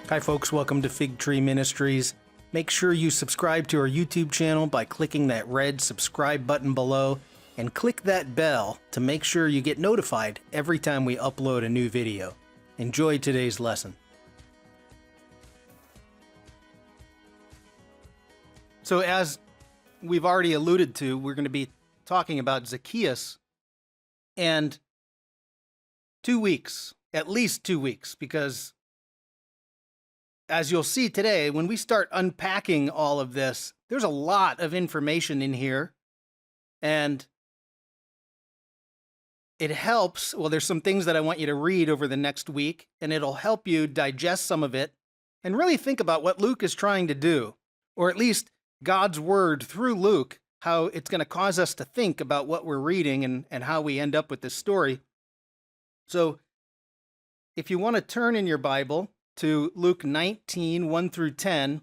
Hi folks, welcome to Fig Tree Ministries. Make sure you subscribe to our YouTube channel by clicking that red subscribe button below and click that bell to make sure you get notified every time we upload a new video. Enjoy today's lesson. So as we've already alluded to, we're going to be talking about Zacchaeus, and 2 weeks, at least 2 weeks, because as you'll see today, when we start unpacking all of this, there's a lot of information in here, and it helps. Well, there's some things that I want you to read over the next week, and it'll help you digest some of it and really think about what Luke is trying to do, or at least God's word through Luke, how it's going to cause us to think about what we're reading and how we end up with this story. So if you want to turn in your Bible to Luke 19, 1 through 10,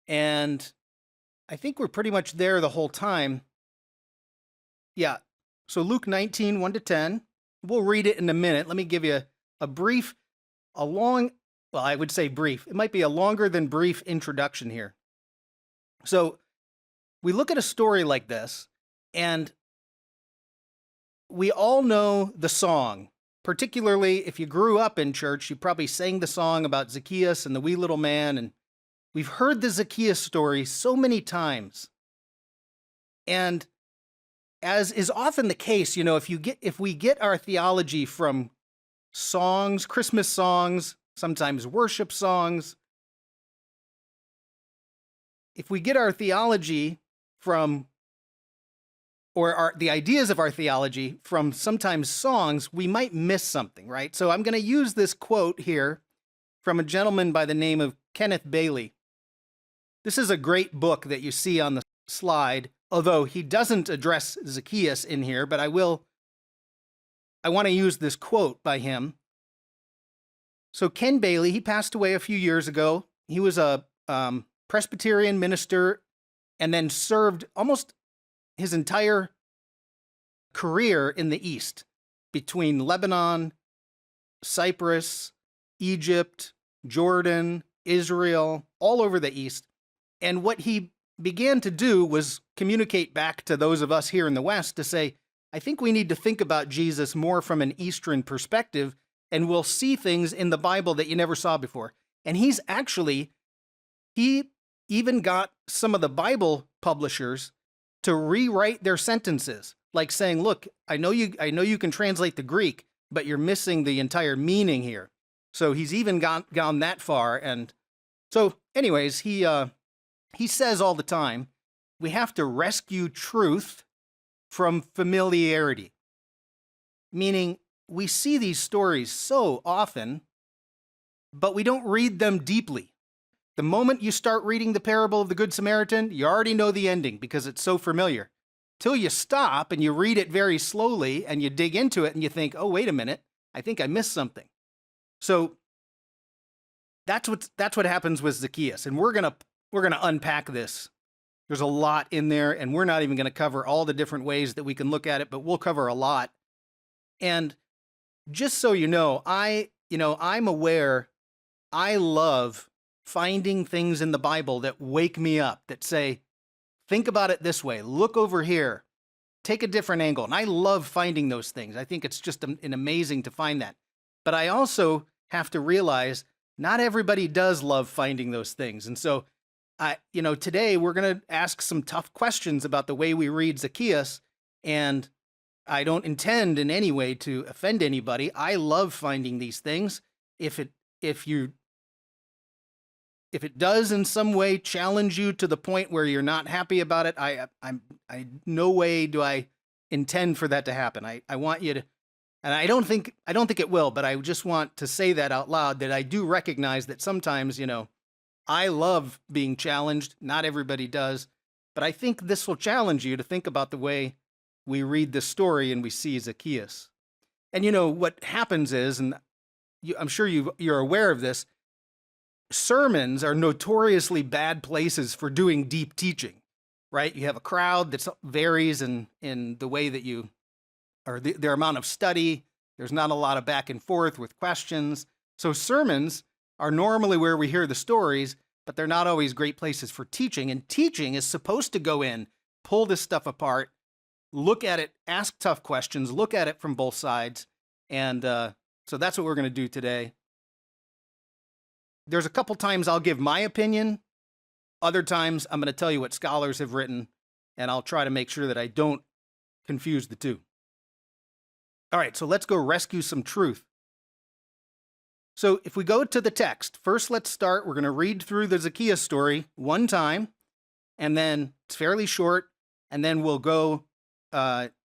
and I think we're pretty much there the whole time. Yeah, so Luke 19, 1 to 10, we'll read it in a minute. Let me give you I would say brief. It might be a longer than brief introduction here. So we look at a story like this, and we all know the song. Particularly if you grew up in church, you probably sang the song about Zacchaeus and the wee little man, and we've heard the Zacchaeus story so many times. And as is often the case, you know, if we get our theology from songs, Christmas songs, sometimes worship songs, if we get our theology from the ideas of our theology from sometimes songs, we might miss something, right? So I'm going to use this quote here from a gentleman by the name of Kenneth Bailey. This is a great book that you see on the slide, although he doesn't address Zacchaeus in here, but I want to use this quote by him. So Ken Bailey, he passed away a few years ago. He was a Presbyterian minister and then served almost his entire career in the East, between Lebanon, Cyprus, Egypt, Jordan, Israel, all over the East. And what he began to do was communicate back to those of us here in the West to say, I think we need to think about Jesus more from an Eastern perspective, and we'll see things in the Bible that you never saw before. And he even got some of the Bible publishers to rewrite their sentences, like saying, look, I know you can translate the Greek, but you're missing the entire meaning here. So he's even gone that far. And so anyways, he says all the time, we have to rescue truth from familiarity. Meaning we see these stories so often, but we don't read them deeply. The moment you start reading the parable of the Good Samaritan, you already know the ending because it's so familiar. Till you stop and you read it very slowly and you dig into it and you think, oh, wait a minute, I think I missed something. So that's what happens with Zacchaeus. And we're gonna unpack this. There's a lot in there, and we're not even gonna cover all the different ways that we can look at it, but we'll cover a lot. And just so you know, I'm aware, I love finding things in the Bible that wake me up, that say, think about it this way, look over here, take a different angle. And I love finding those things. I think it's just an amazing to find that. But I also have to realize not everybody does love finding those things. And so, today we're going to ask some tough questions about the way we read Zacchaeus. And I don't intend in any way to offend anybody. I love finding these things. If it does in some way challenge you to the point where you're not happy about it, no way do I intend for that to happen. I want you to, and I don't think it will, but I just want to say that out loud, that I do recognize that sometimes, I love being challenged. Not everybody does, but I think this will challenge you to think about the way we read this story and we see Zacchaeus. And what happens is, and I'm sure you're aware of this, sermons are notoriously bad places for doing deep teaching, right? You have a crowd that varies in the way that their amount of study. There's not a lot of back and forth with questions. So sermons are normally where we hear the stories, but they're not always great places for teaching. And teaching is supposed to go in, pull this stuff apart, look at it, ask tough questions, look at it from both sides. And so that's what we're going to do today. There's a couple times I'll give my opinion. Other times I'm going to tell you what scholars have written, and I'll try to make sure that I don't confuse the two. All right, so let's go rescue some truth. So if we go to the text, first let's start. We're going to read through the Zacchaeus story one time, and then it's fairly short, and then we'll go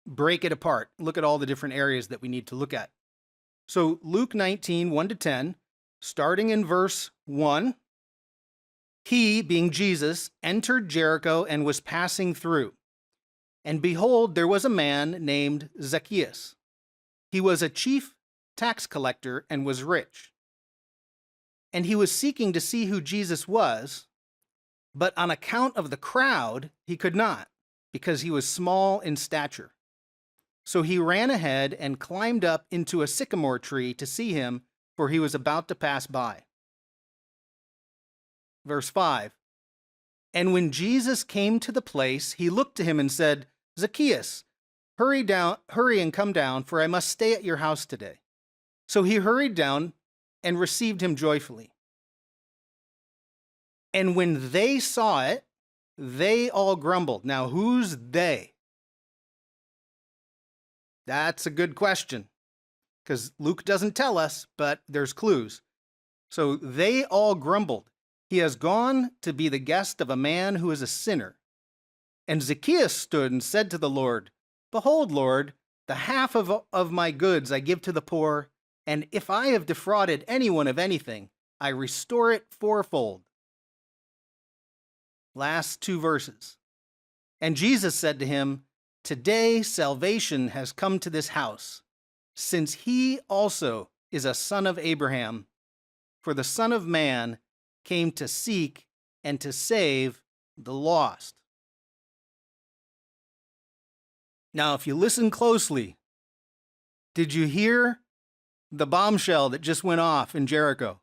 break it apart, look at all the different areas that we need to look at. So Luke 19, 1-10, starting in verse 1, he, being Jesus, entered Jericho and was passing through. And behold, there was a man named Zacchaeus. He was a chief tax collector and was rich. And he was seeking to see who Jesus was, but on account of the crowd, he could not, because he was small in stature. So he ran ahead and climbed up into a sycamore tree to see him, for he was about to pass by. Verse 5, and when Jesus came to the place, he looked to him and said, Zacchaeus, hurry and come down, for I must stay at your house today. So he hurried down and received him joyfully. And when they saw it, they all grumbled. Now, who's they? That's a good question, because Luke doesn't tell us, but there's clues. So they all grumbled. He has gone to be the guest of a man who is a sinner. And Zacchaeus stood and said to the Lord, Behold, Lord, the half of my goods I give to the poor, and if I have defrauded anyone of anything, I restore it fourfold. Last two verses. And Jesus said to him, Today salvation has come to this house, since he also is a son of Abraham. For the Son of Man came to seek and to save the lost. Now, if you listen closely, did you hear the bombshell that just went off in Jericho?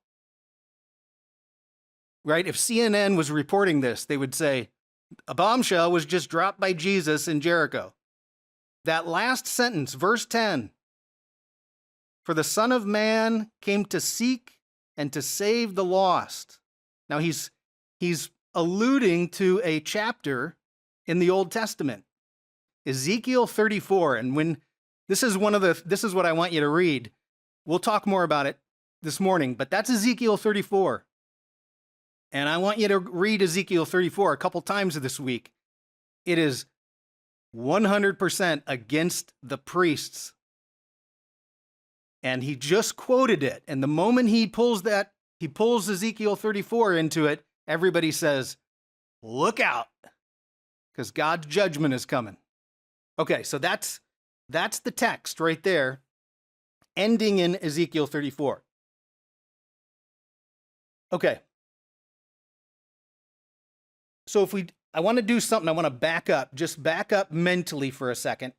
Right? If CNN was reporting this, they would say, a bombshell was just dropped by Jesus in Jericho. That last sentence, verse 10, for the Son of Man came to seek and to save the lost. Now he's alluding to a chapter in the Old Testament, Ezekiel 34. And when this is what I want you to read. We'll talk more about it this morning, but that's Ezekiel 34. And I want you to read Ezekiel 34 a couple times this week. It is 100% against the priests. And he just quoted it. And the moment he pulls Ezekiel 34 into it, everybody says, look out, because God's judgment is coming. Okay, so that's the text right there, ending in Ezekiel 34. Okay. So I want to do something, I want to just back up mentally for a second.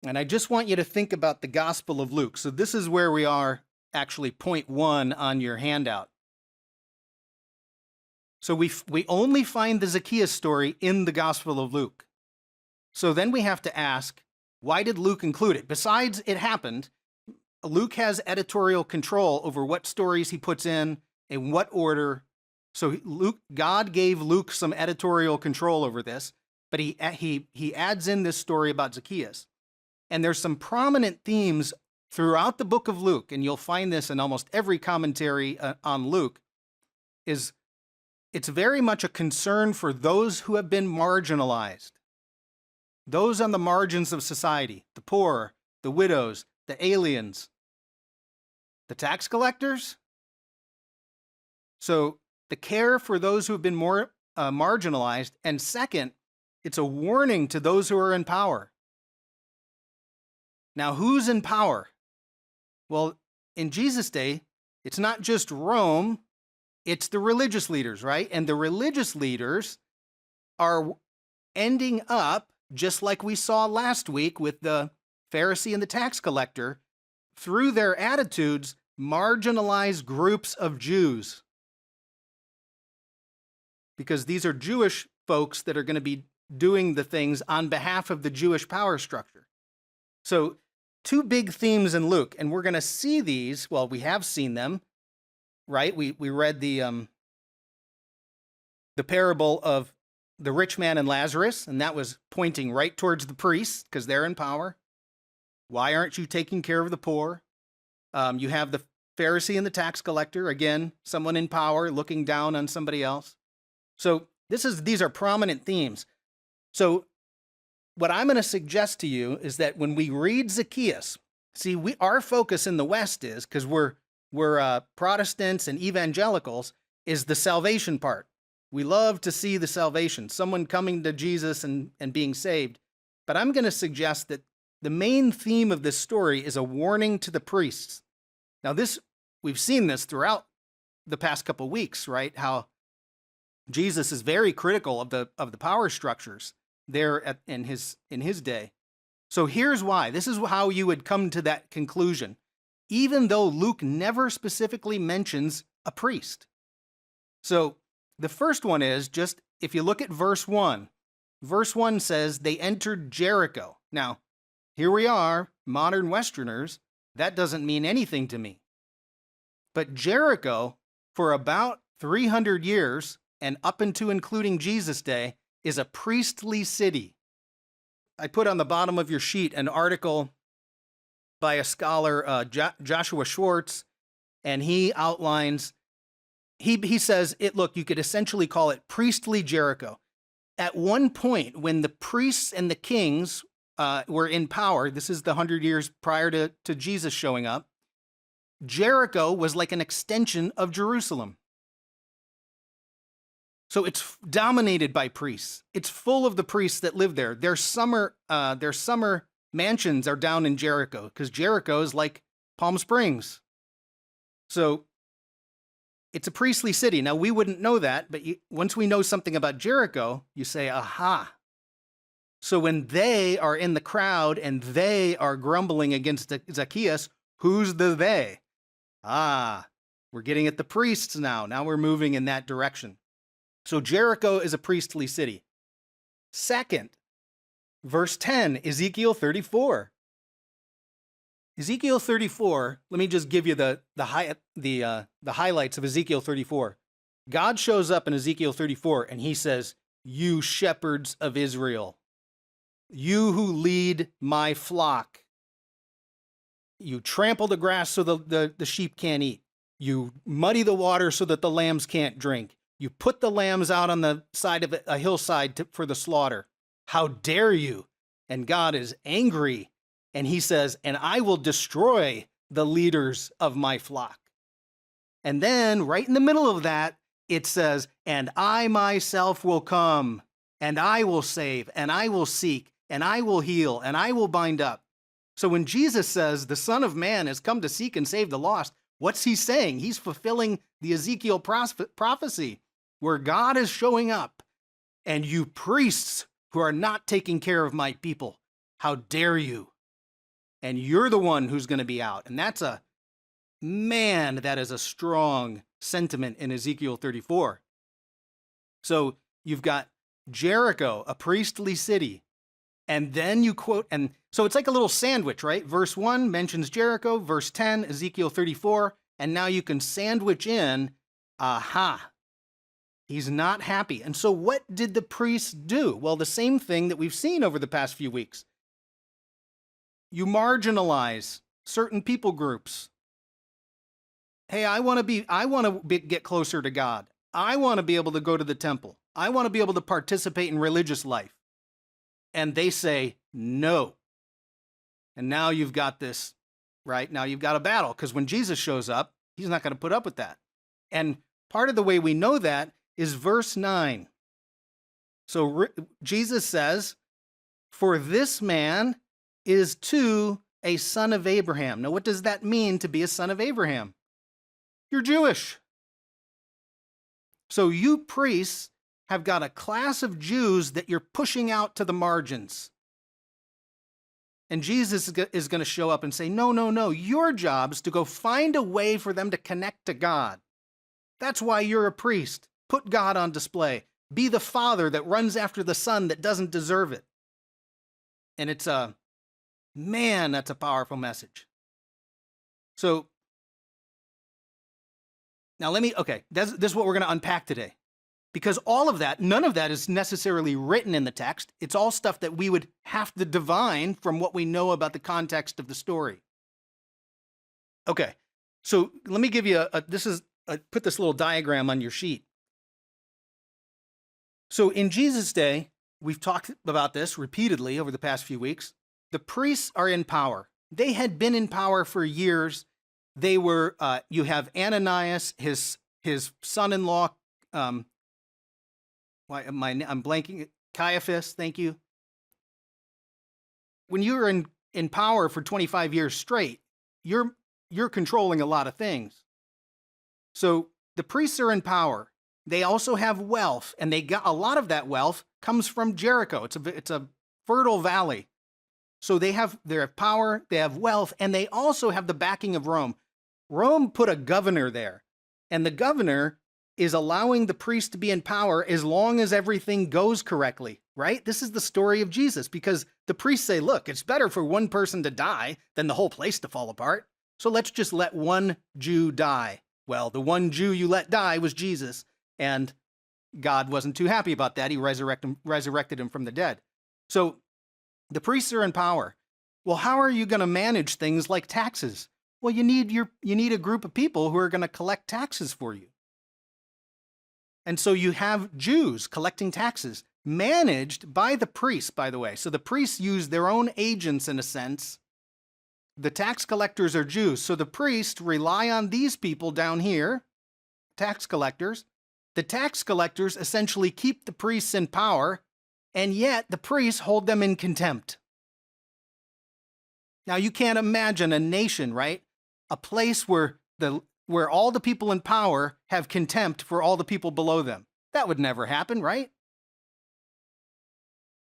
And I just want you to think about the Gospel of Luke. So this is where we are, actually, point 1 on your handout. So we only find the Zacchaeus story in the Gospel of Luke. So then we have to ask, why did Luke include it? Besides it happened, Luke has editorial control over what stories he puts in what order. So God gave Luke some editorial control over this, but he adds in this story about Zacchaeus. And there's some prominent themes throughout the book of Luke, and you'll find this in almost every commentary on Luke, it's very much a concern for those who have been marginalized, those on the margins of society, the poor, the widows, the aliens, the tax collectors. So the care for those who have been more marginalized, and second, it's a warning to those who are in power. Now, who's in power? Well, in Jesus' day, it's not just Rome, it's the religious leaders, right? And the religious leaders are ending up, just like we saw last week with the Pharisee and the tax collector, through their attitudes, marginalized groups of Jews, because these are Jewish folks that are going to be doing the things on behalf of the Jewish power structure. So two big themes in Luke, and we're going to see these. Well, we have seen them, right? We read the parable of the rich man and Lazarus, and that was pointing right towards the priests because they're in power. Why aren't you taking care of the poor? You have the Pharisee and the tax collector, again, someone in power looking down on somebody else. So these are prominent themes. So what I'm going to suggest to you is that when we read Zacchaeus, see, our focus in the West is, because we're Protestants and evangelicals, is the salvation part. We love to see the salvation, someone coming to Jesus and being saved. But I'm going to suggest that the main theme of this story is a warning to the priests. Now, we've seen this throughout the past couple of weeks, right? How Jesus is very critical of the power structures there in his day. So here's why. This is how you would come to that conclusion, even though Luke never specifically mentions a priest. So the first one is just, if you look at verse 1 says they entered Jericho. Now, here we are, modern Westerners, that doesn't mean anything to me. But Jericho, for about 300 years, and up into including Jesus' day, is a priestly city. I put on the bottom of your sheet an article by a scholar, Joshua Schwartz, and he outlines, he says, look, you could essentially call it priestly Jericho. At one point, when the priests and the kings were in power, this is the 100 years prior to Jesus showing up, Jericho was like an extension of Jerusalem. So it's dominated by priests. It's full of the priests that live there. Their summer mansions are down in Jericho, because Jericho is like Palm Springs. So it's a priestly city. Now, we wouldn't know that, but once we know something about Jericho, you say, aha. So when they are in the crowd and they are grumbling against Zacchaeus, who's the they? We're getting at the priests now. Now we're moving in that direction. So Jericho is a priestly city. Second, verse 10, Ezekiel 34. Ezekiel 34, let me just give you the highlights of Ezekiel 34. God shows up in Ezekiel 34 and he says, "You shepherds of Israel, you who lead my flock, you trample the grass so the sheep can't eat. You muddy the water so that the lambs can't drink. You put the lambs out on the side of a hillside for the slaughter. How dare you?" And God is angry. And he says, "And I will destroy the leaders of my flock." And then right in the middle of that, it says, "And I myself will come, and I will save, and I will seek, and I will heal, and I will bind up." So when Jesus says the Son of Man has come to seek and save the lost, what's he saying? He's fulfilling the Ezekiel prophecy where God is showing up. "And you priests who are not taking care of my people, how dare you? And you're the one who's going to be out." And that is a strong sentiment in Ezekiel 34. So you've got Jericho, a priestly city. And then you quote, and so it's like a little sandwich, right? Verse 1 mentions Jericho, verse 10, Ezekiel 34, and now you can sandwich in, he's not happy. And so what did the priests do? Well, the same thing that we've seen over the past few weeks. You marginalize certain people groups. Hey, I want to get closer to God. I want to be able to go to the temple. I want to be able to participate in religious life. And they say no. And now you've got this, right? Now you've got a battle, because when Jesus shows up, he's not going to put up with that. And part of the way we know that is verse 9. So Jesus says, "For this man is too a son of Abraham." Now, what does that mean to be a son of Abraham? You're Jewish. So you priests have got a class of Jews that you're pushing out to the margins. And Jesus is going to show up and say, no, no, no, your job is to go find a way for them to connect to God. That's why you're a priest. Put God on display. Be the father that runs after the son that doesn't deserve it. And it's man, that's a powerful message. So now this is what we're going to unpack today. Because all of that, none of that is necessarily written in the text. It's all stuff that we would have to divine from what we know about the context of the story. Okay, so let me give you put this little diagram on your sheet. So in Jesus' day, we've talked about this repeatedly over the past few weeks. The priests are in power. They had been in power for years. They were, you have Ananias, his son-in-law, I'm blanking. Caiaphas, thank you. When you're in power for 25 years straight, you're controlling a lot of things. So the priests are in power. They also have wealth, and they got a lot of that wealth comes from Jericho. It's a fertile valley. So they have power, they have wealth, and they also have the backing of Rome. Rome put a governor there, and the governor is allowing the priest to be in power as long as everything goes correctly, right? This is the story of Jesus, because the priests say, look, it's better for one person to die than the whole place to fall apart. So let's just let one Jew die. Well, the one Jew you let die was Jesus, and God wasn't too happy about that. He resurrected him from the dead. So the priests are in power. Well, how are you going to manage things like taxes? Well, you need a group of people who are going to collect taxes for you. And so you have Jews collecting taxes, managed by the priests, by the way. So the priests use their own agents in a sense. The tax collectors are Jews. So the priests rely on these people down here, tax collectors. The tax collectors essentially keep the priests in power, and yet the priests hold them in contempt. Now you can't imagine a nation, right? A place where all the people in power have contempt for all the people below them. That would never happen, right?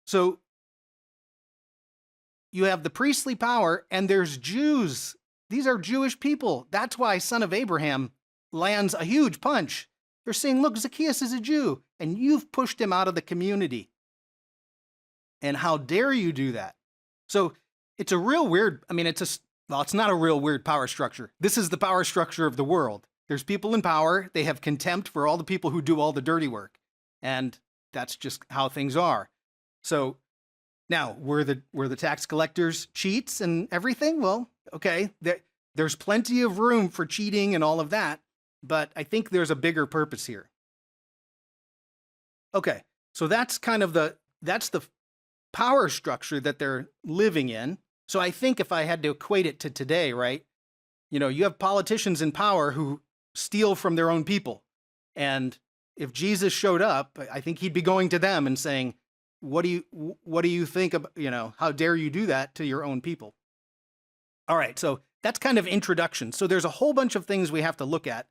So you have the priestly power, and there's Jews. These are Jewish people. That's why son of Abraham lands a huge punch. They're saying, look, Zacchaeus is a Jew, and you've pushed him out of the community. And how dare you do that? So it's a real weird, it's not a real weird power structure. This is the power structure of the world. There's people in power. They have contempt for all the people who do all the dirty work. And that's just how things are. So now, were the tax collectors cheats and everything? Well, okay, there's plenty of room for cheating and all of that. But I think there's a bigger purpose here. Okay, so that's kind of that's the power structure that they're living in. So I think if I had to equate it to today, right? You have politicians in power who steal from their own people. And if Jesus showed up, I think he'd be going to them and saying, what do you think about, how dare you do that to your own people? All right, so that's kind of introduction. So there's a whole bunch of things we have to look at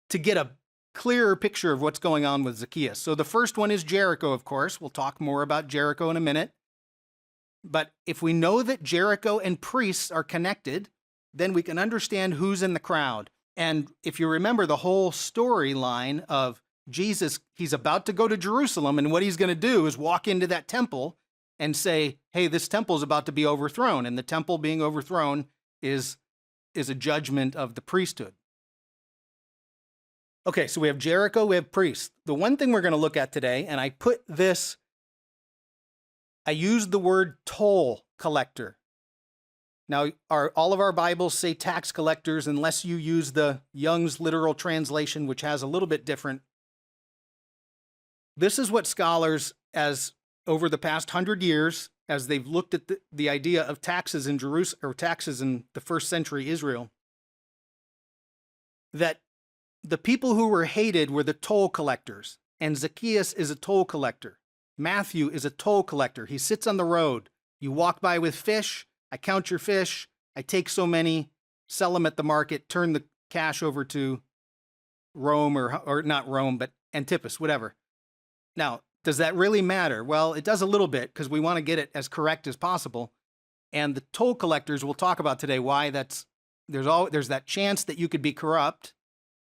to get a clearer picture of what's going on with Zacchaeus. So the first one is Jericho, of course. We'll talk more about Jericho in a minute. But if we know that Jericho and priests are connected, then we can understand who's in the crowd. And if you remember the whole storyline of Jesus, he's about to go to Jerusalem, and what he's going to do is walk into that temple and say, hey, this temple is about to be overthrown. And the temple being overthrown is a judgment of the priesthood. Okay, so we have Jericho, we have priests. The one thing we're going to look at today, and I used the word toll collector. Now, all of our Bibles say tax collectors unless you use the Young's literal translation, which has a little bit different. This is what scholars, as over the past 100 years, as they've looked at the idea of taxes in Jerusalem, or taxes in the first century Israel, that the people who were hated were the toll collectors, and Zacchaeus is a toll collector. Matthew is a toll collector. He sits on the road. You walk by with fish, I count your fish, I take so many, sell them at the market, turn the cash over to Rome, or not Rome, but Antipas, whatever. Now, does that really matter? Well, it does a little bit, because we want to get it as correct as possible. And the toll collectors we'll talk about today, why there's that chance that you could be corrupt,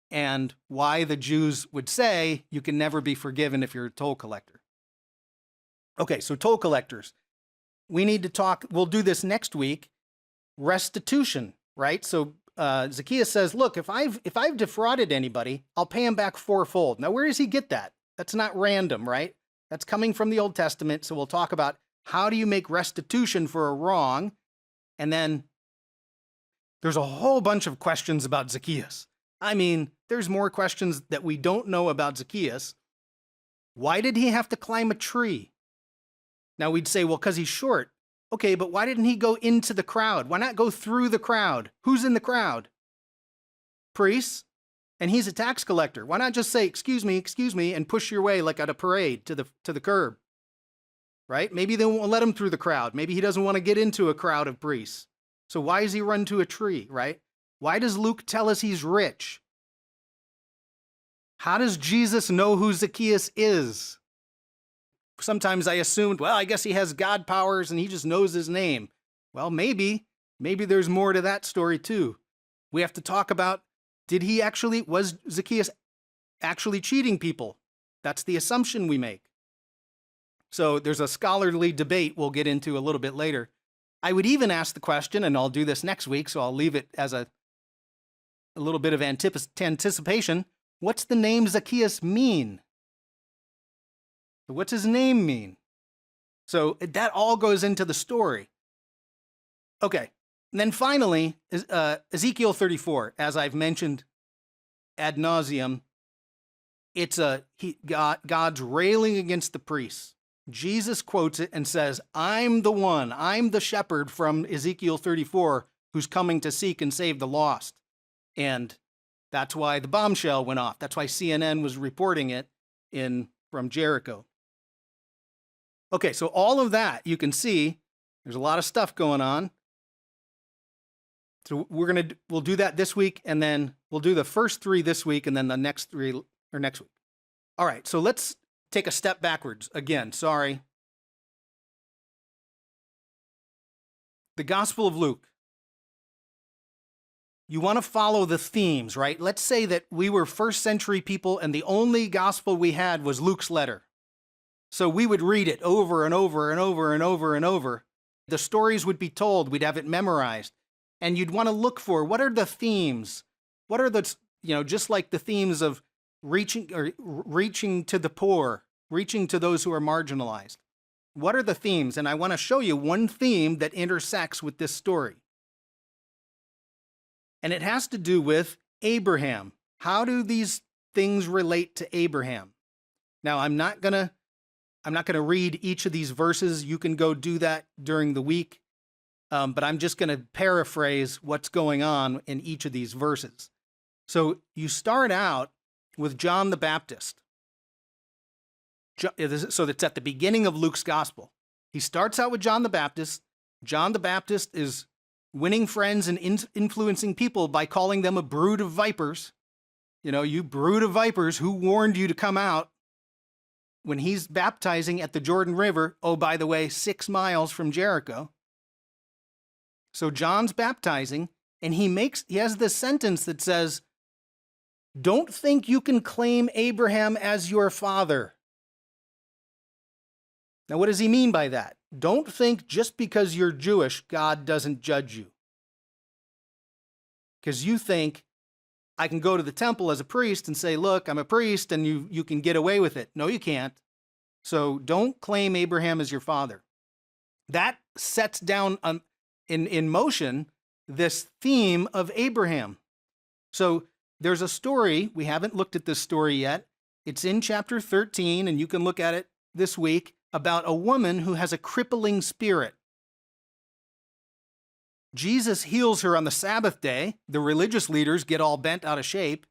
and why the Jews would say you can never be forgiven if you're a toll collector. Okay, so toll collectors. We need to talk, we'll do this next week, restitution, right? So Zacchaeus says, look, if I've defrauded anybody, I'll pay him back fourfold. Now, where does he get that? That's not random, right? That's coming from the Old Testament. So we'll talk about how do you make restitution for a wrong? And then there's a whole bunch of questions about Zacchaeus. I mean, there's more questions that we don't know about Zacchaeus. Why did he have to climb a tree? Now we'd say, well, because he's short. Okay, but why didn't he go into the crowd? Why not go through the crowd? Who's in the crowd? Priests. And he's a tax collector. Why not just say, excuse me, and push your way like at a parade to the curb? Right? Maybe they won't let him through the crowd. Maybe he doesn't want to get into a crowd of priests. So why does he run to a tree, right? Why does Luke tell us he's rich? How does Jesus know who Zacchaeus is? Sometimes I assumed, well, I guess he has God powers and he just knows his name. Well, maybe there's more to that story too. We have to talk about, was Zacchaeus actually cheating people? That's the assumption we make. So there's a scholarly debate we'll get into a little bit later. I would even ask the question, and I'll do this next week, so I'll leave it as a little bit of anticipation. What's the name Zacchaeus mean? What's his name mean? So that all goes into the story. Okay, and then finally, Ezekiel 34, as I've mentioned ad nauseum, it's God's railing against the priests. Jesus quotes it and says, I'm the shepherd from Ezekiel 34 who's coming to seek and save the lost. And that's why the bombshell went off. That's why CNN was reporting it from Jericho. Okay, so all of that, you can see there's a lot of stuff going on. So we'll do that this week, and then we'll do the first three this week, and then the next three or next week. All right, so let's take a step backwards. Again, sorry. The Gospel of Luke. You want to follow the themes, right? Let's say that we were first century people and the only gospel we had was Luke's letter. So we would read it over and over and over and over and over. The stories would be told. We'd have it memorized. And you'd want to look for, what are the themes? What are the, just like the themes of reaching to the poor, reaching to those who are marginalized. What are the themes? And I want to show you one theme that intersects with this story. And it has to do with Abraham. How do these things relate to Abraham? Now, I'm not going to read each of these verses. You can go do that during the week. But I'm just going to paraphrase what's going on in each of these verses. So you start out with John the Baptist. So that's at the beginning of Luke's gospel. He starts out with John the Baptist. John the Baptist is winning friends and influencing people by calling them a brood of vipers. You brood of vipers, who warned you to come out? When he's baptizing at the Jordan River, oh, by the way, 6 miles from Jericho. So John's baptizing, and he has this sentence that says, don't think you can claim Abraham as your father. Now, what does he mean by that? Don't think just because you're Jewish, God doesn't judge you. Because you think, I can go to the temple as a priest and say, look, I'm a priest, and you can get away with it. No, you can't. So don't claim Abraham as your father. That sets down in motion this theme of Abraham. So there's a story. We haven't looked at this story yet. It's in chapter 13, and you can look at it this week, about a woman who has a crippling spirit. Jesus heals her on the Sabbath day. The religious leaders get all bent out of shape.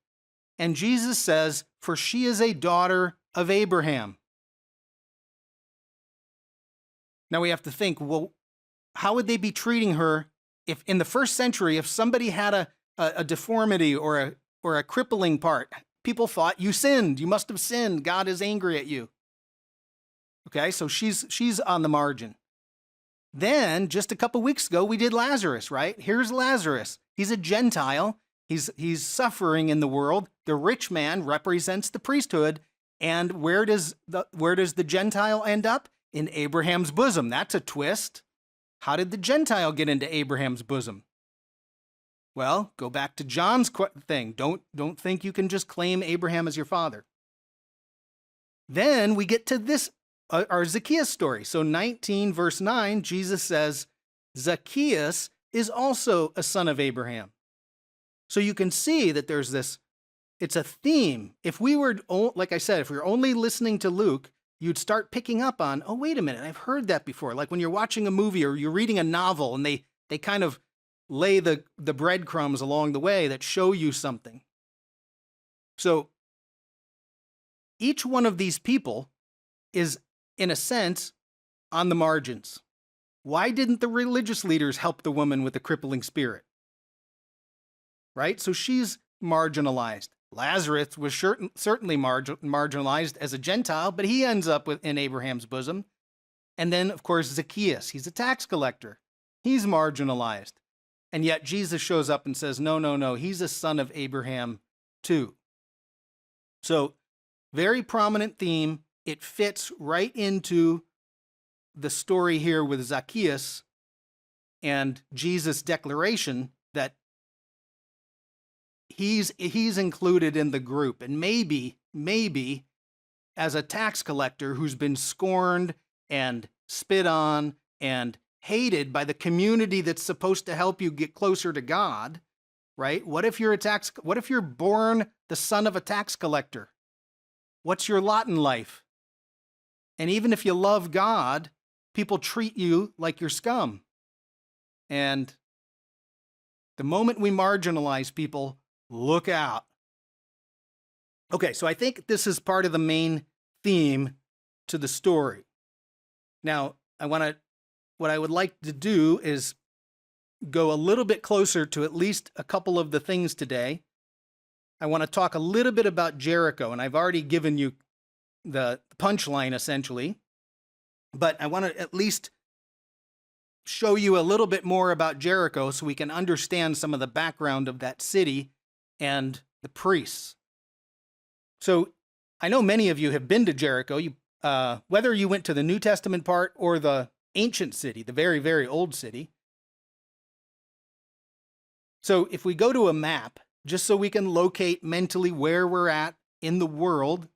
And Jesus says, for she is a daughter of Abraham. Now we have to think, well, how would they be treating her if in the first century, if somebody had a deformity or a crippling part, people thought you sinned, you must have sinned, God is angry at you. Okay, so she's on the margin. Then, just a couple weeks ago, we did Lazarus, right? Here's Lazarus. He's a Gentile. He's suffering in the world. The rich man represents the priesthood. And where does the Gentile end up? In Abraham's bosom. That's a twist. How did the Gentile get into Abraham's bosom? Well, go back to John's thing. Don't think you can just claim Abraham as your father. Then we get to this, our Zacchaeus story. So 19 verse 9, Jesus says, Zacchaeus is also a son of Abraham. So you can see that there's this, it's a theme. If we were, like I said, if we were only listening to Luke, you'd start picking up on, oh, wait a minute, I've heard that before. Like when you're watching a movie or you're reading a novel and they kind of lay the breadcrumbs along the way that show you something. So each one of these people is, in a sense, on the margins. Why didn't the religious leaders help the woman with the crippling spirit? Right? So she's marginalized. Lazarus was certainly marginalized as a Gentile, but he ends up in Abraham's bosom. And then, of course, Zacchaeus. He's a tax collector. He's marginalized. And yet Jesus shows up and says, no, he's a son of Abraham too. So, very prominent theme. It fits right into the story here with Zacchaeus and Jesus' declaration that he's included in the group. And maybe as a tax collector who's been scorned and spit on and hated by the community that's supposed to help you get closer to God, right? What if you're born the son of a tax collector? What's your lot in life? And even if you love God, people treat you like you're scum. And the moment we marginalize people, look out. Okay, so I think this is part of the main theme to the story. Now, what I would like to do is go a little bit closer to at least a couple of the things today. I want to talk a little bit about Jericho, and I've already given you the punchline essentially, but I want to at least show you a little bit more about Jericho so we can understand some of the background of that city and the priests. So I know many of you have been to Jericho, whether you went to the New Testament part or the ancient city, the very, very old city. So if we go to a map, just so we can locate mentally where we're at in the world,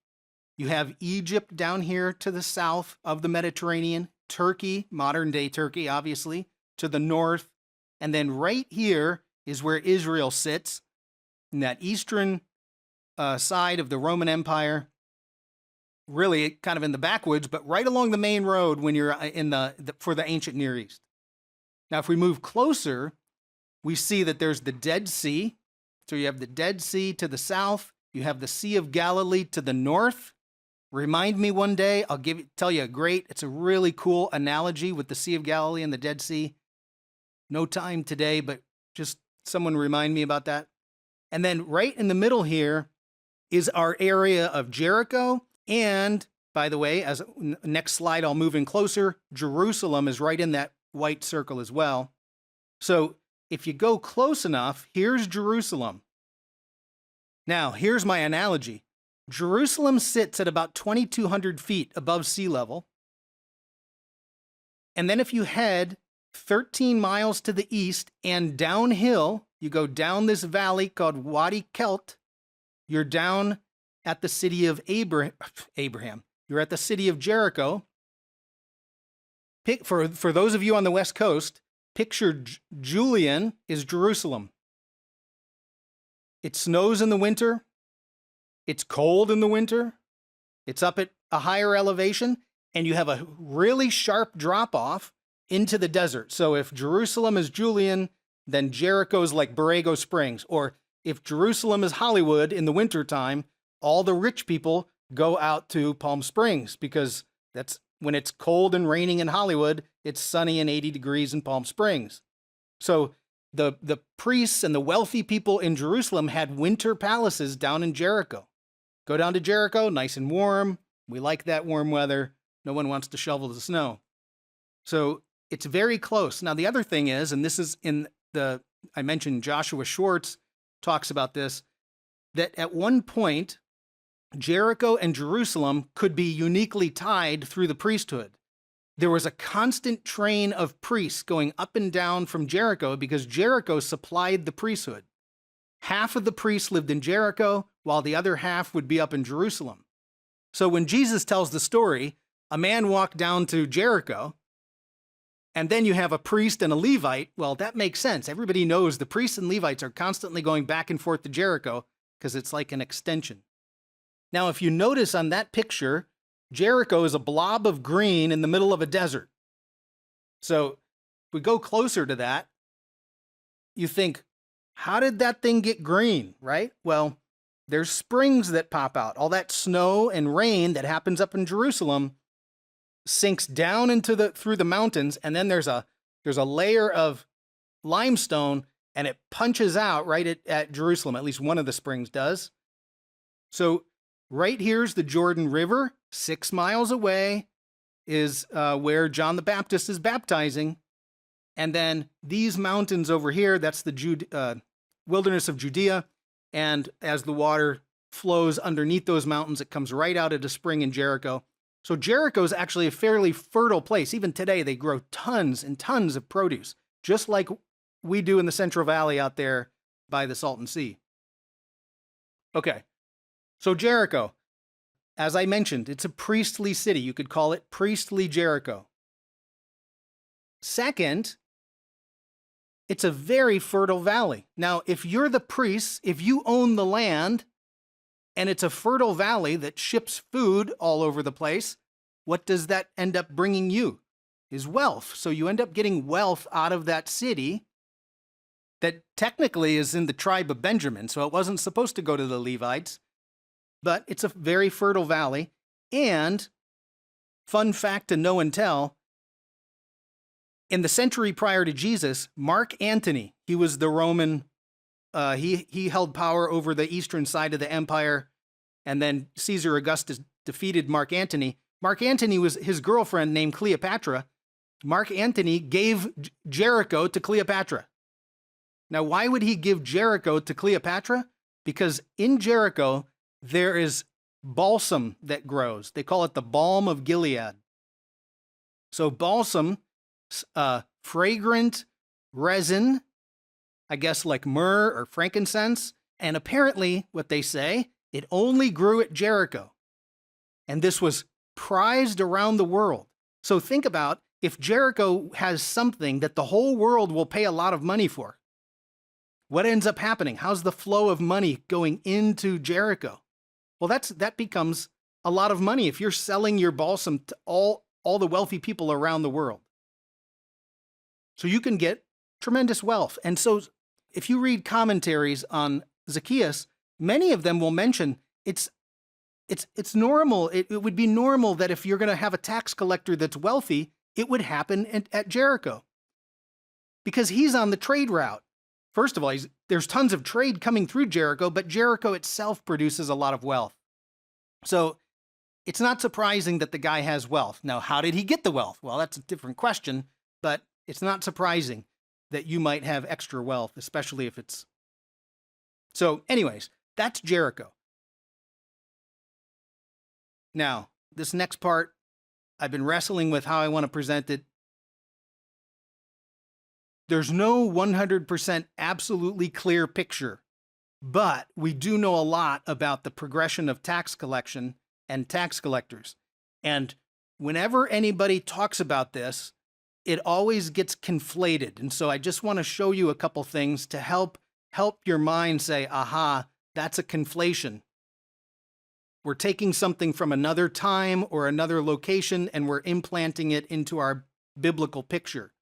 you have Egypt down here to the south of the Mediterranean, Turkey, modern day Turkey, obviously, to the north. And then right here is where Israel sits, in that eastern side of the Roman Empire, really kind of in the backwoods, but right along the main road when you're for the ancient Near East. Now, if we move closer, we see that there's the Dead Sea. So you have the Dead Sea to the south. You have the Sea of Galilee to the north. Remind me one day, I'll tell you it's a really cool analogy with the Sea of Galilee and the Dead Sea. No time today, but just someone remind me about that. And then right in the middle here is our area of Jericho. And by the way, as next slide, I'll move in closer. Jerusalem is right in that white circle as well. So if you go close enough, here's Jerusalem. Now, here's my analogy. Jerusalem sits at about 2,200 feet above sea level. And then if you head 13 miles to the east and downhill, you go down this valley called Wadi Kelt, you're down at the city of Abraham. You're at the city of Jericho. For those of you on the West Coast, picture Julian is Jerusalem. It snows in the winter. It's cold in the winter. It's up at a higher elevation, and you have a really sharp drop-off into the desert. So if Jerusalem is Julian, then Jericho's like Borrego Springs. Or if Jerusalem is Hollywood in the wintertime, all the rich people go out to Palm Springs because that's when it's cold and raining in Hollywood, it's sunny and 80 degrees in Palm Springs. So the priests and the wealthy people in Jerusalem had winter palaces down in Jericho. Go down to Jericho, nice and warm. We like that warm weather. No one wants to shovel the snow. So It's very close. Now, the other thing is, and this is I mentioned Joshua Schwartz talks about this, that at one point, Jericho and Jerusalem could be uniquely tied through the priesthood. There was a constant train of priests going up and down from Jericho because Jericho supplied the priesthood. Half of the priests lived in Jericho, while the other half would be up in Jerusalem. So when Jesus tells the story, a man walked down to Jericho, and then you have a priest and a Levite. Well, that makes sense. Everybody knows the priests and Levites are constantly going back and forth to Jericho because it's like an extension. Now, if you notice on that picture, Jericho is a blob of green in the middle of a desert. So if we go closer to that, you think, how did that thing get green, right? Well, there's springs that pop out. All that snow and rain that happens up in Jerusalem sinks down through the mountains, and then there's a layer of limestone, and it punches out right at Jerusalem. At least one of the springs does. So right here's the Jordan River. 6 miles away is where John the Baptist is baptizing. And then these mountains over here, that's the wilderness of Judea. And as the water flows underneath those mountains, it comes right out at a spring in Jericho. So Jericho is actually a fairly fertile place. Even today, they grow tons and tons of produce, just like we do in the Central Valley out there by the Salton Sea. Okay, so Jericho, as I mentioned, it's a priestly city. You could call it priestly Jericho. Second, it's a very fertile valley. Now, if you're the priests, if you own the land, and it's a fertile valley that ships food all over the place, what does that end up bringing you? Is wealth. So you end up getting wealth out of that city that technically is in the tribe of Benjamin, so it wasn't supposed to go to the Levites, but it's a very fertile valley. And fun fact to know and tell, in the century prior to Jesus, Mark Antony, he was the Roman, he held power over the eastern side of the empire, and then Caesar Augustus defeated Mark Antony. Mark Antony was his girlfriend named Cleopatra. Mark Antony gave Jericho to Cleopatra. Now, why would he give Jericho to Cleopatra? Because in Jericho, there is balsam that grows. They call it the balm of Gilead. So balsam, fragrant resin, I guess like myrrh or frankincense. And apparently, what they say, it only grew at Jericho. And this was prized around the world. So think about if Jericho has something that the whole world will pay a lot of money for. What ends up happening? How's the flow of money going into Jericho? Well, that becomes a lot of money if you're selling your balsam to all the wealthy people around the world. So you can get tremendous wealth. And so if you read commentaries on Zacchaeus, many of them will mention it's normal. It would be normal that if you're going to have a tax collector that's wealthy, it would happen at Jericho because he's on the trade route. First of all, there's tons of trade coming through Jericho, but Jericho itself produces a lot of wealth. So it's not surprising that the guy has wealth. Now, how did he get the wealth? Well, that's a different question, but it's not surprising that you might have extra wealth, especially if it's... So anyways, that's Jericho. Now, this next part, I've been wrestling with how I want to present it. There's no 100% absolutely clear picture, but we do know a lot about the progression of tax collection and tax collectors. And whenever anybody talks about this, it always gets conflated. And so I just want to show you a couple things to help your mind say, aha, that's a conflation. We're taking something from another time or another location and we're implanting it into our biblical picture.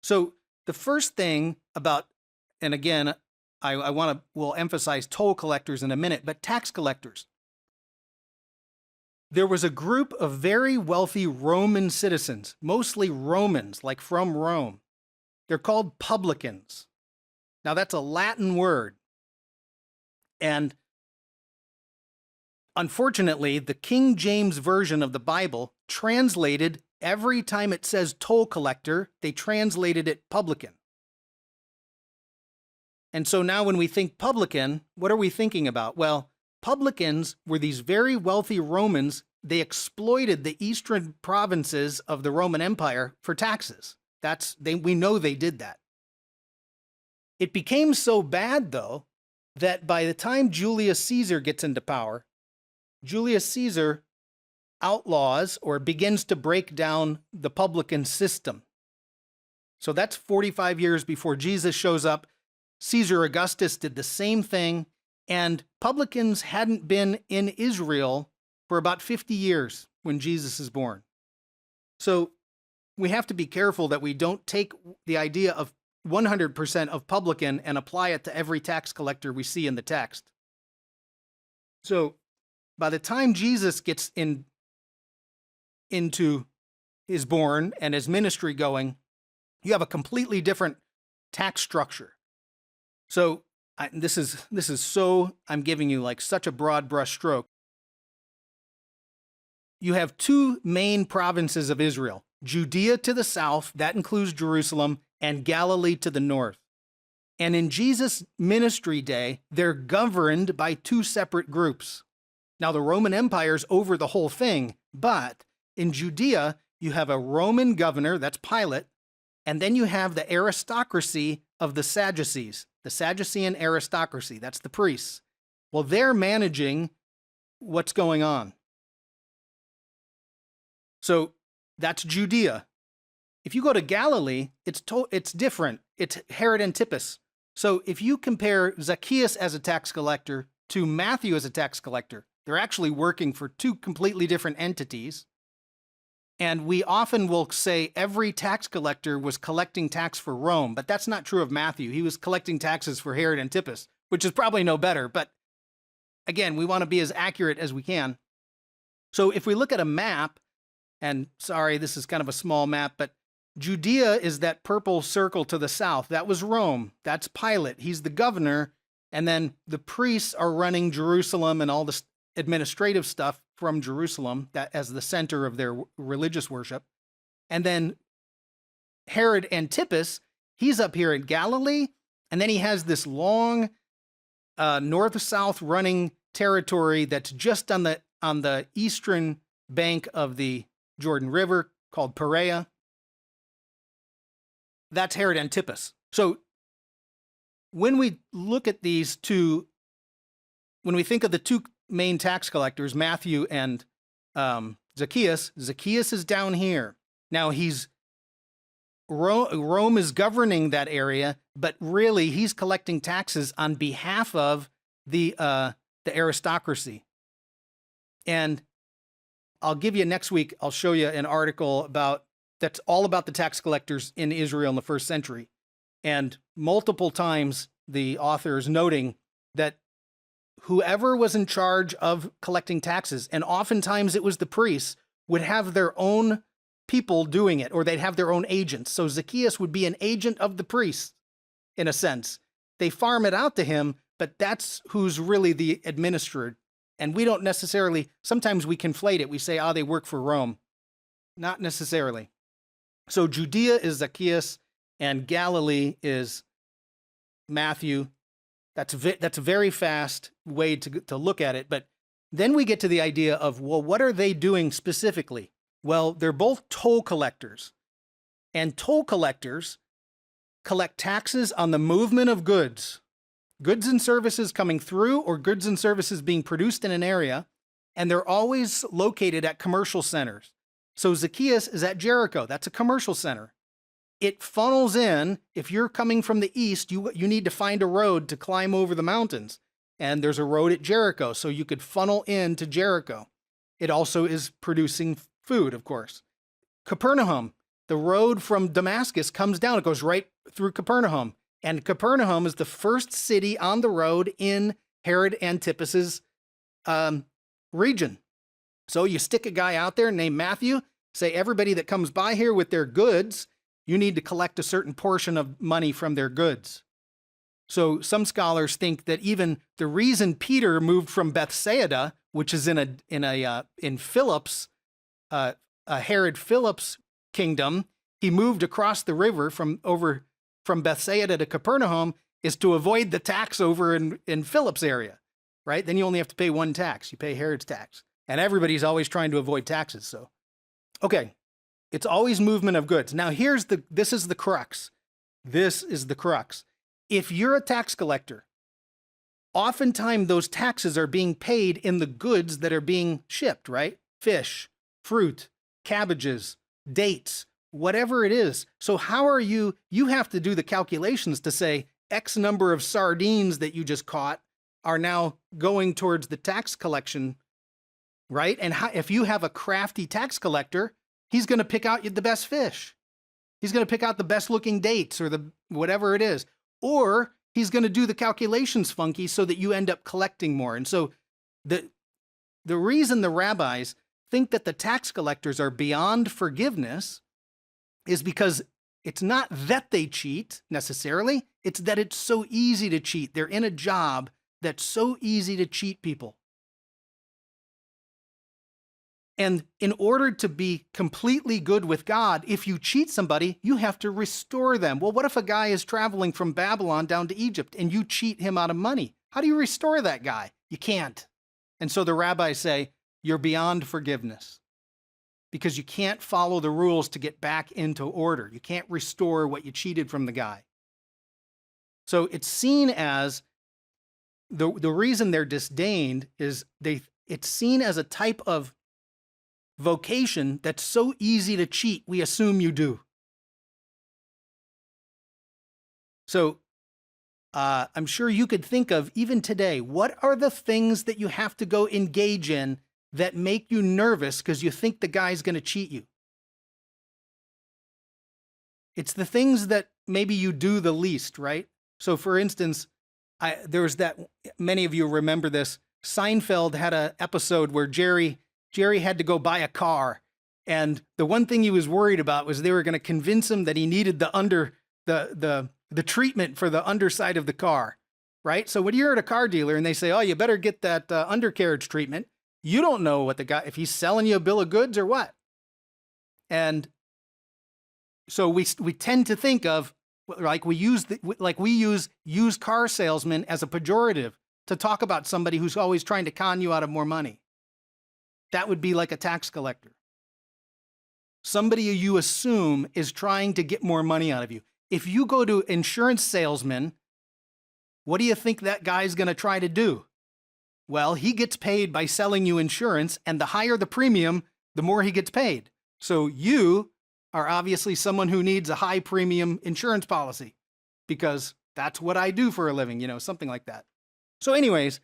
So the first thing about, and again, we'll emphasize toll collectors in a minute, but tax collectors. There was a group of very wealthy Roman citizens, mostly Romans, like from Rome. They're called publicans. Now that's a Latin word. And unfortunately, the King James Version of the Bible translated every time it says toll collector, they translated it publican. And so now when we think publican, what are we thinking about? Well, publicans were these very wealthy Romans. They exploited the eastern provinces of the Roman Empire for taxes. We know they did that. It became so bad, though, that by the time Julius Caesar gets into power, Julius Caesar outlaws or begins to break down the publican system. So that's 45 years before Jesus shows up. Caesar Augustus did the same thing, and publicans hadn't been in Israel for about 50 years when Jesus is born. So we have to be careful that we don't take the idea of 100% of publican and apply it to every tax collector we see in the text. So by the time Jesus gets into his born and his ministry going, you have a completely different tax structure. So this is so, I'm giving you like such a broad brush stroke. You have two main provinces of Israel, Judea to the south, that includes Jerusalem, and Galilee to the north. And in Jesus' ministry day, they're governed by two separate groups. Now, the Roman Empire's over the whole thing, but in Judea, you have a Roman governor, that's Pilate, and then you have the aristocracy of the Sadducees, the Sadducean aristocracy, that's the priests. Well, they're managing what's going on. So that's Judea. If you go to Galilee, it's different. It's Herod Antipas. So if you compare Zacchaeus as a tax collector to Matthew as a tax collector, they're actually working for two completely different entities. And we often will say every tax collector was collecting tax for Rome, but that's not true of Matthew. He was collecting taxes for Herod Antipas, which is probably no better. But again, we want to be as accurate as we can. So if we look at a map, and sorry, this is kind of a small map, but Judea is that purple circle to the south. That was Rome. That's Pilate. He's the governor. And then the priests are running Jerusalem and all this administrative stuff from Jerusalem that as the center of their religious worship. And then Herod Antipas, he's up here in Galilee, and then he has this long north-south running territory that's just on the eastern bank of the Jordan River called Perea. That's Herod Antipas. So when we look at these two, when we think of the two main tax collectors, Matthew and Zacchaeus is down here. Now Rome is governing that area, but really he's collecting taxes on behalf of the aristocracy. And I'll give you next week, I'll show you an article that's all about the tax collectors in Israel in the first century. And multiple times the author is noting that whoever was in charge of collecting taxes, and oftentimes it was the priests, would have their own people doing it, or they'd have their own agents. So Zacchaeus would be an agent of the priests, in a sense. They farm it out to him, but that's who's really the administrator. And we don't necessarily, sometimes we conflate it. We say, they work for Rome. Not necessarily. So Judea is Zacchaeus, and Galilee is Matthew. That's a very fast way to look at it. But then we get to the idea of, well, what are they doing specifically? Well, they're both toll collectors. And toll collectors collect taxes on the movement of goods and services coming through, or goods and services being produced in an area, and they're always located at commercial centers. So Zacchaeus is at Jericho. That's a commercial center. It funnels in. If you're coming from the east, you need to find a road to climb over the mountains. And there's a road at Jericho, so you could funnel into Jericho. It also is producing food, of course. Capernaum, the road from Damascus comes down. It goes right through Capernaum. And Capernaum is the first city on the road in Herod Antipas's region. So you stick a guy out there named Matthew, say everybody that comes by here with their goods, you need to collect a certain portion of money from their goods. So some scholars think that even the reason Peter moved from Bethsaida, which is in Philip's Herod Philip's kingdom, he moved across the river from Bethsaida to Capernaum is to avoid the tax over in Philip's area, right? Then you only have to pay one tax. You pay Herod's tax. And everybody's always trying to avoid taxes. So, okay, it's always movement of goods. Now this is the crux. This is the crux. If you're a tax collector, oftentimes those taxes are being paid in the goods that are being shipped, right? Fish, fruit, cabbages, dates, whatever it is. So how are you have to do the calculations to say X number of sardines that you just caught are now going towards the tax collection, right? And if you have a crafty tax collector, he's going to pick out the best fish. He's going to pick out the best looking dates or the whatever it is. Or he's going to do the calculations funky so that you end up collecting more. And so the reason the rabbis think that the tax collectors are beyond forgiveness is because it's not that they cheat necessarily, it's that it's so easy to cheat. They're in a job that's so easy to cheat people. And in order to be completely good with God, if you cheat somebody, you have to restore them. Well, what if a guy is traveling from Babylon down to Egypt and you cheat him out of money? How do you restore that guy? You can't. And so the rabbis say, you're beyond forgiveness because you can't follow the rules to get back into order. You can't restore what you cheated from the guy. So it's seen as, the reason they're disdained is it's seen as a type of vocation that's so easy to cheat, we assume you do. So I'm sure you could think of, even today, what are the things that you have to go engage in that make you nervous because you think the guy's going to cheat you? It's the things that maybe you do the least, right? So for instance, there was that, many of you remember this, Seinfeld had an episode where Jerry had to go buy a car. And the one thing he was worried about was they were going to convince him that he needed the treatment for the underside of the car, right? So when you're at a car dealer and they say, oh, you better get that undercarriage treatment, you don't know what the guy, if he's selling you a bill of goods or what. And so we tend to think of, like we use used car salesman as a pejorative to talk about somebody who's always trying to con you out of more money. That would be like a tax collector. Somebody you assume is trying to get more money out of you. If you go to insurance salesman, what do you think that guy's going to try to do? Well, he gets paid by selling you insurance, and the higher the premium, the more he gets paid. So you are obviously someone who needs a high premium insurance policy because that's what I do for a living, something like that. So anyways,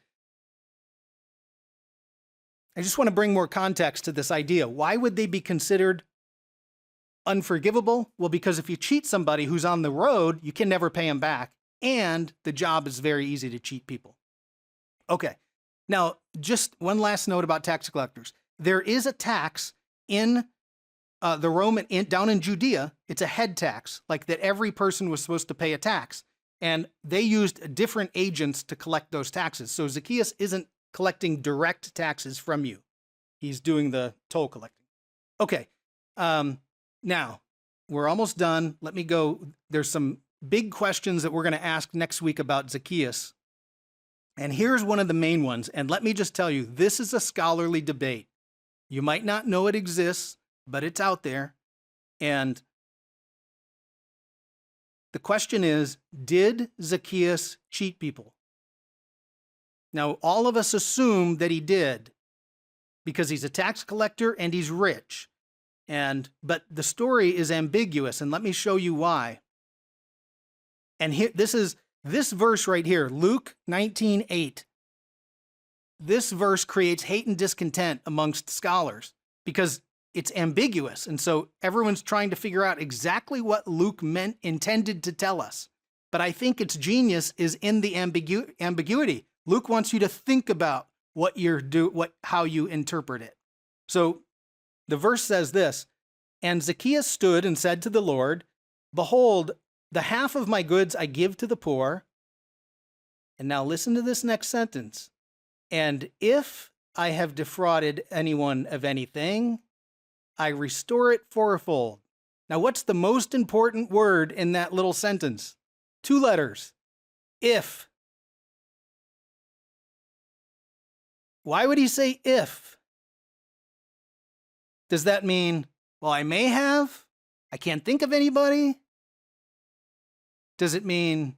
I just want to bring more context to this idea. Why would they be considered unforgivable? Well, because if you cheat somebody who's on the road, you can never pay him back, and the job is very easy to cheat people. Okay, now just one last note about tax collectors. There is a tax in the Roman, down in Judea. It's a head tax, like that every person was supposed to pay a tax, and they used different agents to collect those taxes. So Zacchaeus isn't collecting direct taxes from you. He's doing the toll collecting. Okay, now we're almost done. Let me go. There's some big questions that we're going to ask next week about Zacchaeus. And here's one of the main ones. And let me just tell you, this is a scholarly debate. You might not know it exists, but it's out there. And the question is, did Zacchaeus cheat people? Now, all of us assume that he did because he's a tax collector and he's rich. But the story is ambiguous, and let me show you why. And here, this verse right here, Luke 19:8. This verse creates hate and discontent amongst scholars because it's ambiguous. And so everyone's trying to figure out exactly what Luke intended to tell us. But I think its genius is in the ambiguity. Luke wants you to think about how you interpret it. So the verse says this, and Zacchaeus stood and said to the Lord, behold, the half of my goods I give to the poor. And now listen to this next sentence. And if I have defrauded anyone of anything, I restore it fourfold. Now, what's the most important word in that little sentence? 2 letters. If. Why would he say if? Does that mean, well, I may have? I can't think of anybody? Does it mean,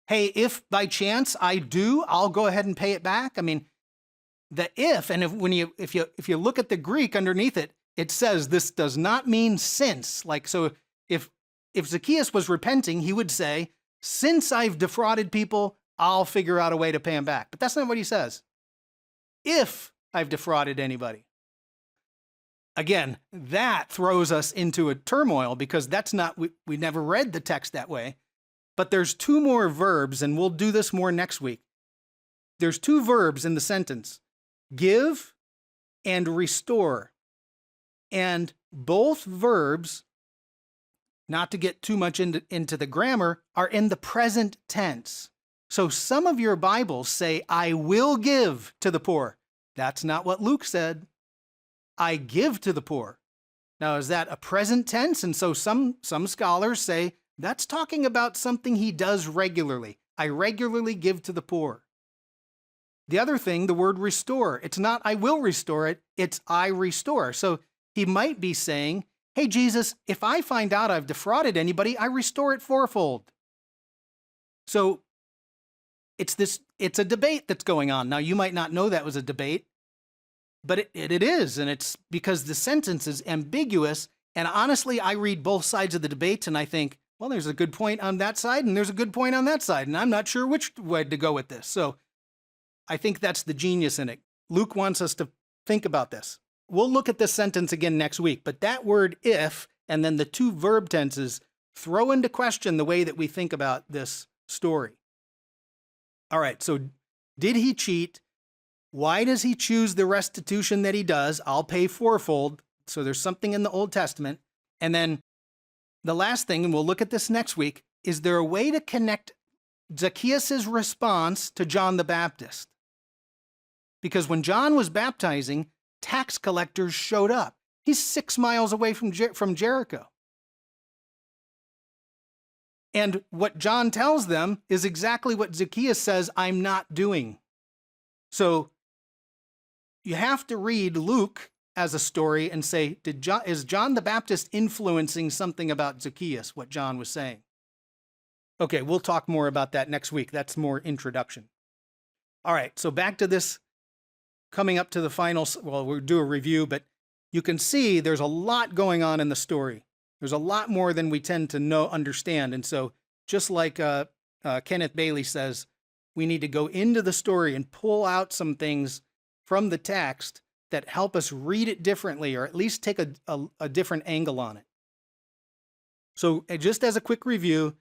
hey, if by chance I do, I'll go ahead and pay it back? I mean, the if, and if you look at the Greek underneath it, it says this does not mean since. Like, so if Zacchaeus was repenting, he would say, since I've defrauded people, I'll figure out a way to pay them back. But that's not what he says. If I've defrauded anybody. Again, that throws us into a turmoil because that's not, we never read the text that way. But there's 2 more verbs, and we'll do this more next week. There's 2 verbs in the sentence, give and restore. And both verbs, not to get too much into the grammar, are in the present tense. So some of your Bibles say, I will give to the poor. That's not what Luke said. I give to the poor. Now, is that a present tense? And so some scholars say that's talking about something he does regularly. I regularly give to the poor. The other thing, the word restore, it's not I will restore it, it's I restore. So he might be saying, hey, Jesus, if I find out I've defrauded anybody, I restore it fourfold. So it's a debate that's going on. Now, you might not know that was a debate, but it is, and it's because the sentence is ambiguous. And honestly, I read both sides of the debate, and I think, well, there's a good point on that side, and there's a good point on that side, and I'm not sure which way to go with this. So I think that's the genius in it. Luke wants us to think about this. We'll look at this sentence again next week, but that word if, and then the 2 verb tenses, throw into question the way that we think about this story. All right, so did he cheat? Why does he choose the restitution that he does? I'll pay fourfold. So there's something in the Old Testament. And then the last thing, and we'll look at this next week, is there a way to connect Zacchaeus' response to John the Baptist? Because when John was baptizing, tax collectors showed up. He's 6 miles away from Jericho. And what John tells them is exactly what Zacchaeus says, I'm not doing. So you have to read Luke as a story and say, is John the Baptist influencing something about Zacchaeus, what John was saying? Okay, we'll talk more about that next week. That's more introduction. All right, so back to this, coming up to the final, well, we'll do a review, but you can see there's a lot going on in the story. There's a lot more than we tend to understand. And so just like Kenneth Bailey says, we need to go into the story and pull out some things from the text that help us read it differently, or at least take a different angle on it. So just as a quick review,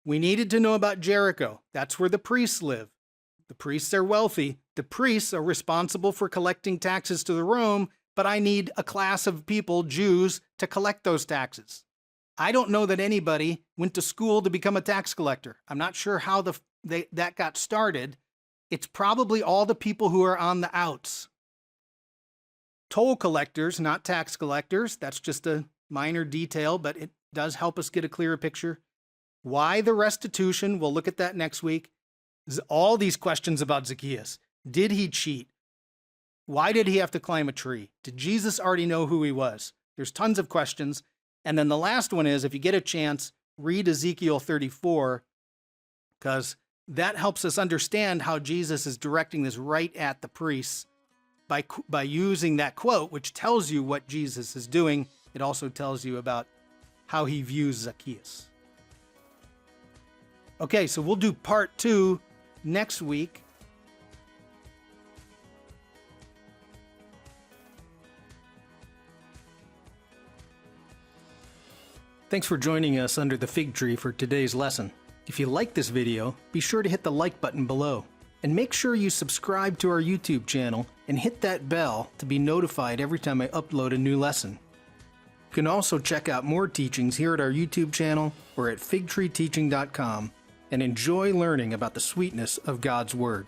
we needed to know about Jericho. That's where the priests live. The priests are wealthy. The priests are responsible for collecting taxes to the Rome, but I need a class of people, Jews, to collect those taxes. I don't know that anybody went to school to become a tax collector. I'm not sure how that got started. It's probably all the people who are on the outs. Toll collectors, not tax collectors. That's just a minor detail, but it does help us get a clearer picture. Why the restitution? We'll look at that next week. All these questions about Zacchaeus. Did he cheat? Why did he have to climb a tree? Did Jesus already know who he was? There's tons of questions. And then the last one is, if you get a chance, read Ezekiel 34, because that helps us understand how Jesus is directing this right at the priests by using that quote, which tells you what Jesus is doing. It also tells you about how he views Zacchaeus. Okay, so we'll do part 2 next week. Thanks for joining us under the fig tree for today's lesson. If you like this video, be sure to hit the like button below. And make sure you subscribe to our YouTube channel and hit that bell to be notified every time I upload a new lesson. You can also check out more teachings here at our YouTube channel or at figtreeteaching.com and enjoy learning about the sweetness of God's Word.